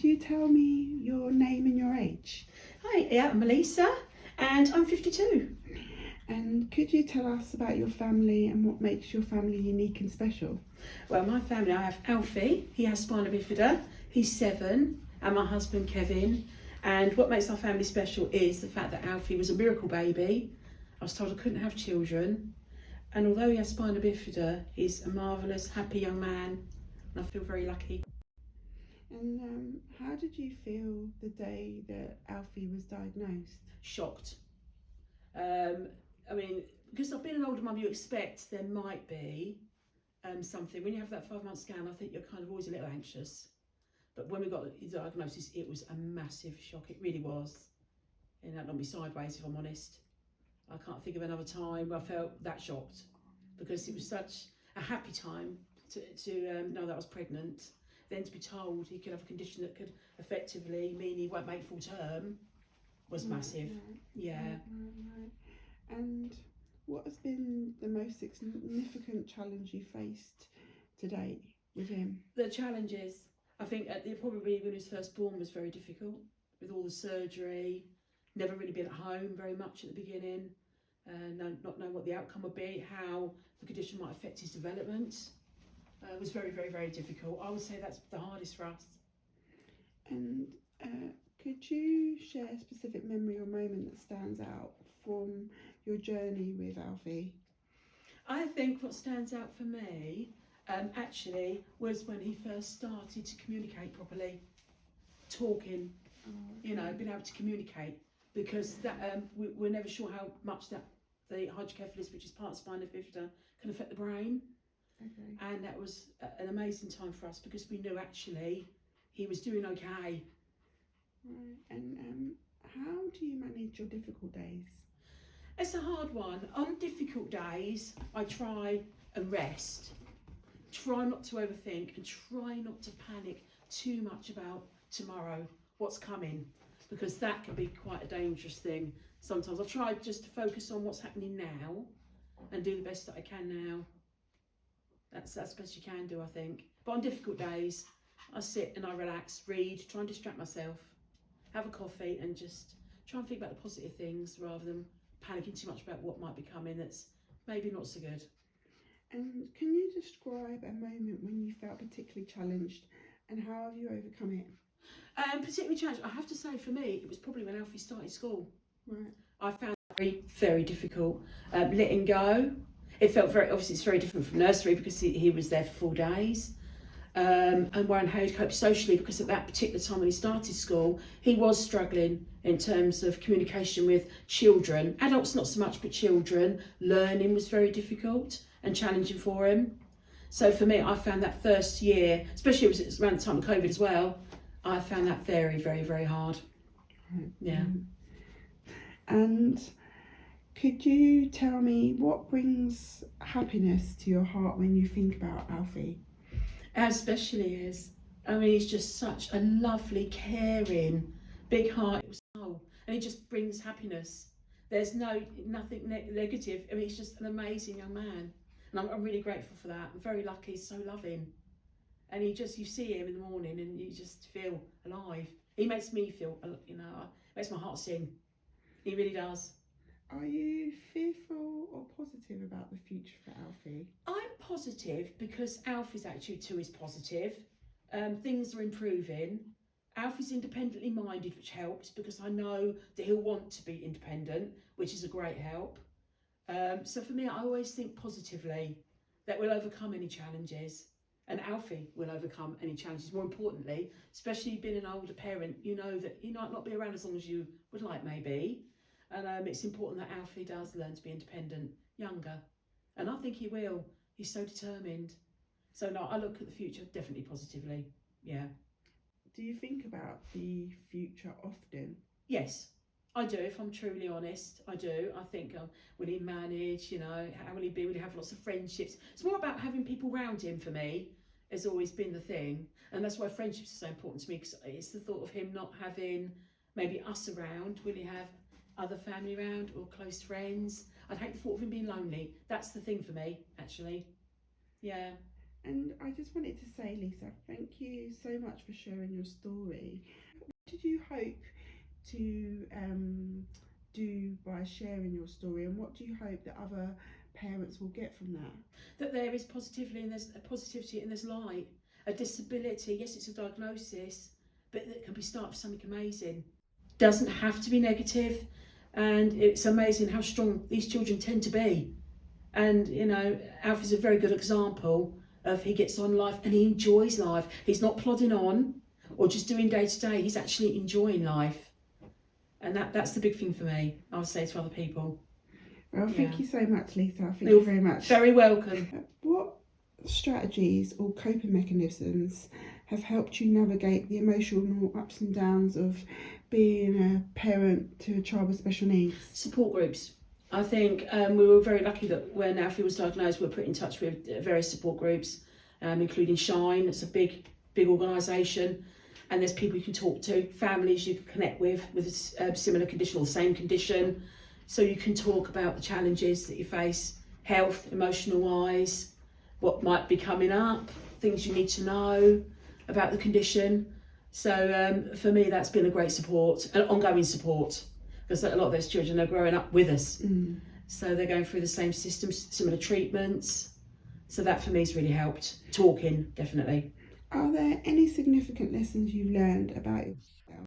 you tell me your name and your age? Hi, yeah, I'm Melissa and I'm 52. And could you tell us about your family and what makes your family unique and special? Well, my family, I have Alfie, he has Spina Bifida, he's 7, and my husband Kevin. And what makes our family special is the fact that Alfie was a miracle baby. I was told I couldn't have children. And although he has Spina Bifida, he's a marvellous, happy young man. And I feel very lucky. And how did you feel the day that Alfie was diagnosed? Shocked. I mean, because I've been an older mum, you expect there might be something. When you have that 5-month scan, I think you're kind of always a little anxious. But when we got the diagnosis, it was a massive shock. It really was. And that knocked me sideways, if I'm honest. I can't think of another time where I felt that shocked, because it was such a happy time to know that I was pregnant. Then to be told he could have a condition that could effectively mean he won't make full term was massive. Right. Yeah. Right. And what has been the most significant challenge you faced to date with him? The challenges, I think probably when he was first born was very difficult, with all the surgery, never really been at home very much at the beginning, not knowing what the outcome would be, how the condition might affect his development. It was very, very, very difficult. I would say that's the hardest for us. And could you share a specific memory or moment that stands out from your journey with Alfie? I think what stands out for me actually was when he first started to communicate properly, talking, being able to communicate, because that we're never sure how much that the hydrocephalus, which is part of spina bifida, can affect the brain. Okay. And that was an amazing time for us, because we knew actually he was doing okay. Right. And how do you manage your difficult days? It's a hard one. On difficult days, I try and rest. Try not to overthink and try not to panic too much about tomorrow, what's coming, because that can be quite a dangerous thing. Sometimes I try just to focus on what's happening now and do the best that I can now. That's the best you can do, I think. But on difficult days, I sit and I relax, read, try and distract myself, have a coffee and just try and think about the positive things rather than panicking too much about what might be coming that's maybe not so good. And can you describe a moment when you felt particularly challenged and how have you overcome it? Particularly challenged, I have to say for me, it was probably when Alfie started school. Right. I found it very, very difficult letting go. It felt very, obviously it's very different from nursery because he was there for 4 days. And worrying how he'd cope socially, because at that particular time when he started school, he was struggling in terms of communication with children. Adults not so much, but children. Learning was very difficult and challenging for him. So for me, I found that first year, especially it was around the time of COVID as well, I found that very, very, very hard. Right. Yeah. And could you tell me what brings happiness to your heart when you think about Alfie? How special he is. I mean, he's just such a lovely, caring, big heart soul, and he just brings happiness. There's nothing negative. I mean, he's just an amazing young man, and I'm really grateful for that. I'm very lucky. He's so loving, and you see him in the morning, and you just feel alive. He makes me feel, makes my heart sing. He really does. Are you fearful or positive about the future for Alfie? I'm positive because Alfie's attitude too is positive. Things are improving. Alfie's independently minded, which helps because I know that he'll want to be independent, which is a great help. So for me, I always think positively that we'll overcome any challenges, and Alfie will overcome any challenges. More importantly, especially being an older parent, you know that he might not be around as long as you would like maybe. And it's important that Alfie does learn to be independent younger. And I think he will. He's so determined. So no, I look at the future definitely positively. Yeah. Do you think about the future often? Yes, I do. If I'm truly honest, I do. I think, will he manage, how will he be? Will he have lots of friendships? It's more about having people around him for me. Has always been the thing. And that's why friendships are so important to me, because it's the thought of him not having maybe us around. Will he have other family around or close friends? I'd hate the thought of him being lonely. That's the thing for me, actually. Yeah. And I just wanted to say, Lisa, thank you so much for sharing your story. What did you hope to do by sharing your story, and what do you hope that other parents will get from that? That there is positivity and there's a positivity and there's light. A disability, yes, it's a diagnosis, but it can be started for something amazing. Doesn't have to be negative, and it's amazing how strong these children tend to be. And you know, Alfie's a very good example of he gets on life and he enjoys life. He's not plodding on or just doing day to day. He's actually enjoying life, and that's the big thing for me. I would say to other people. Well, thank you so much, Lisa. Thank You're you very much. Very welcome. What strategies or coping mechanisms have helped you navigate the emotional ups and downs of being a parent to a child with special needs? Support groups. I think we were very lucky that when Alfie was diagnosed, we were put in touch with various support groups, including Shine. It's a big organisation, and there's people you can talk to, families you can connect with a similar condition or the same condition, so you can talk about the challenges that you face, health, emotional wise, what might be coming up, things you need to know about the condition. So for me, that's been a great support, an ongoing support, because a lot of those children are growing up with us. So they're going through the same systems, similar treatments. So that for me has really helped. Talking, definitely. Are there any significant lessons you've learned about yourself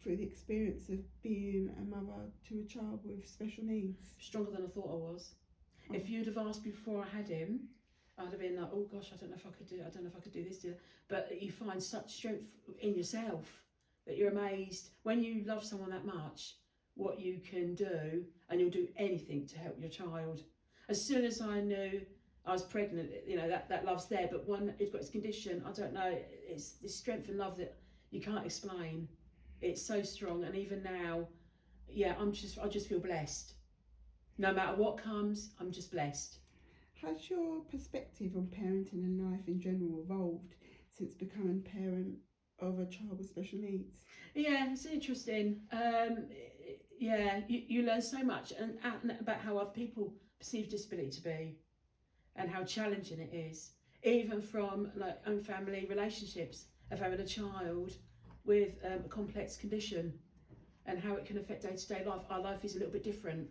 through the experience of being a mother to a child with special needs? Stronger than I thought I was. If you'd have asked me before I had him, I'd have been like, oh gosh, I don't know if I could do it. I don't know if I could do this. But you find such strength in yourself that you're amazed when you love someone that much, what you can do, and you'll do anything to help your child. As soon as I knew I was pregnant, you know, that love's there. But when it's got its condition, I don't know, it's this strength and love that you can't explain. It's so strong. And even now, yeah, I just feel blessed. No matter what comes, I'm just blessed. Has your perspective on parenting and life in general evolved since becoming parent of a child with special needs? Yeah, it's interesting. Yeah, you learn so much and about how other people perceive disability to be and how challenging it is, even from like own family relationships of having a child with a complex condition and how it can affect day-to-day life. Our life is a little bit different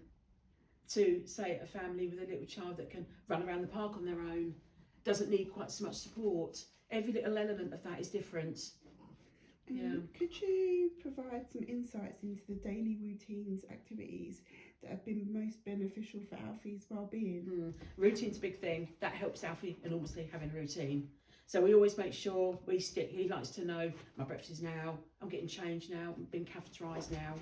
to, say, a family with a little child that can run around the park on their own, doesn't need quite so much support. Every little element of that is different. Could you provide some insights into the daily routines, activities that have been most beneficial for Alfie's well-being? Routine's a big thing. That helps Alfie enormously, having a routine. So we always make sure we stick. He likes to know my breakfast is now, I'm getting changed now, I'm being catheterised now.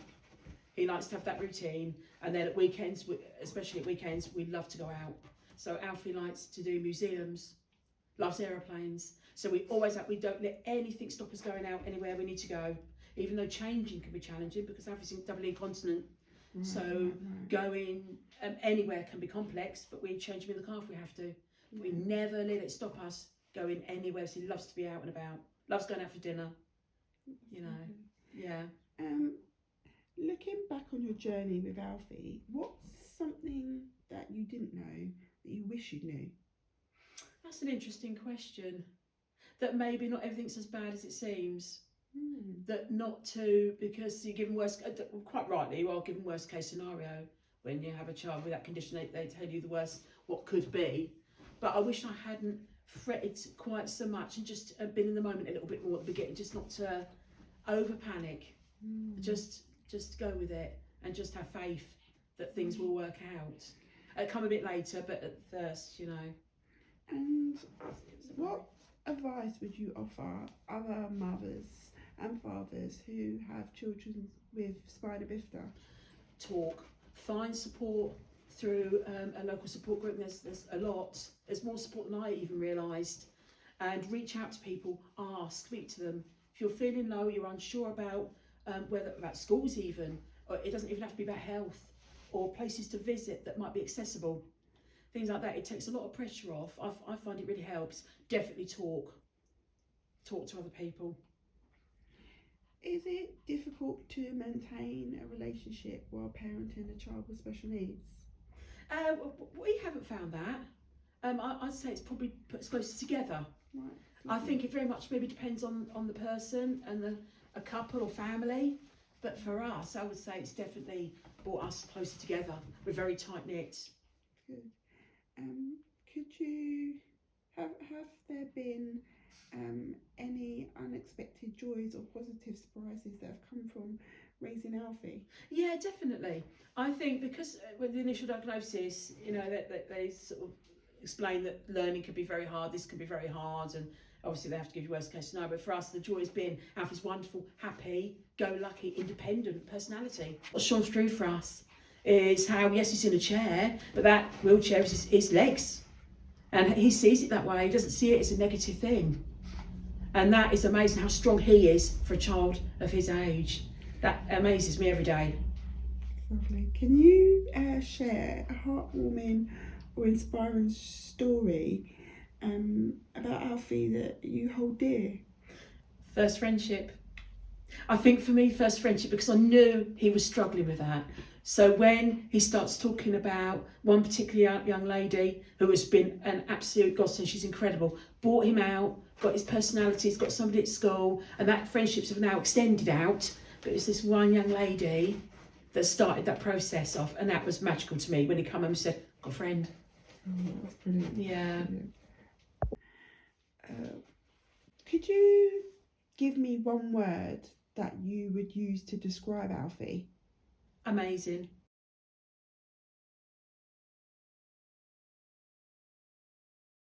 He likes to have that routine. And then at weekends, especially at weekends, we love to go out. So Alfie likes to do museums, loves aeroplanes. So we don't let anything stop us going out anywhere we need to go, even though changing can be challenging because Alfie's double incontinent. Going anywhere can be complex, but we change him in the car if we have to. We never let it stop us going anywhere. So he loves to be out and about, loves going out for dinner, you know. Yeah. Looking back on your journey with Alfie, what's something that you didn't know that you wish you knew? That's an interesting question. That maybe not everything's as bad as it seems. That not to, because you're given quite rightly, you are given worst case scenario when you have a child with that condition. They tell you the worst, what could be. But I wish I hadn't fretted quite so much and just been in the moment a little bit more at the beginning, just not to over panic. Just go with it and just have faith that things will work out. It'll come a bit later, but at first, you know. And what advice would you offer other mothers and fathers who have children with Spina Bifida? Talk, find support through a local support group. There's a lot. There's more support than I even realised. And reach out to people, ask, speak to them. If you're feeling low, you're unsure about whether about schools even, or it doesn't even have to be about health, or places to visit that might be accessible. Things like that. It takes a lot of pressure off. I find it really helps. Definitely talk to other people. Is it difficult to maintain a relationship while parenting a child with special needs? We haven't found that. I'd say it's probably put us closer together. Right. I think it very much maybe depends on the person and a couple or family. But for us, I would say it's definitely brought us closer together. We're very tight knit. Good. Could you have there been any unexpected joys or positive surprises that have come from raising Alfie? Yeah, definitely. I think because with the initial diagnosis, you know, that they sort of explain that learning can be very hard, this can be very hard, and obviously they have to give you worst case scenario. But for us, the joy has been Alfie's wonderful, happy, go lucky, independent personality. What shone through for us is how, yes, he's in a chair, but that wheelchair is his legs. And he sees it that way, he doesn't see it as a negative thing. And that is amazing how strong he is for a child of his age. That amazes me every day. Lovely. Can you share a heartwarming or inspiring story about Alfie that you hold dear? First friendship. I think for me, first friendship, because I knew he was struggling with that. So when he starts talking about one particular young lady who has been an absolute godsend, she's incredible, brought him out, got his personality, he's got somebody at school, and that friendships have now extended out. But it's this one young lady that started that process off, and that was magical to me when he came home and said, "Got a friend." Oh, that's brilliant. Yeah. Brilliant. Could you give me one word that you would use to describe Alfie? Amazing.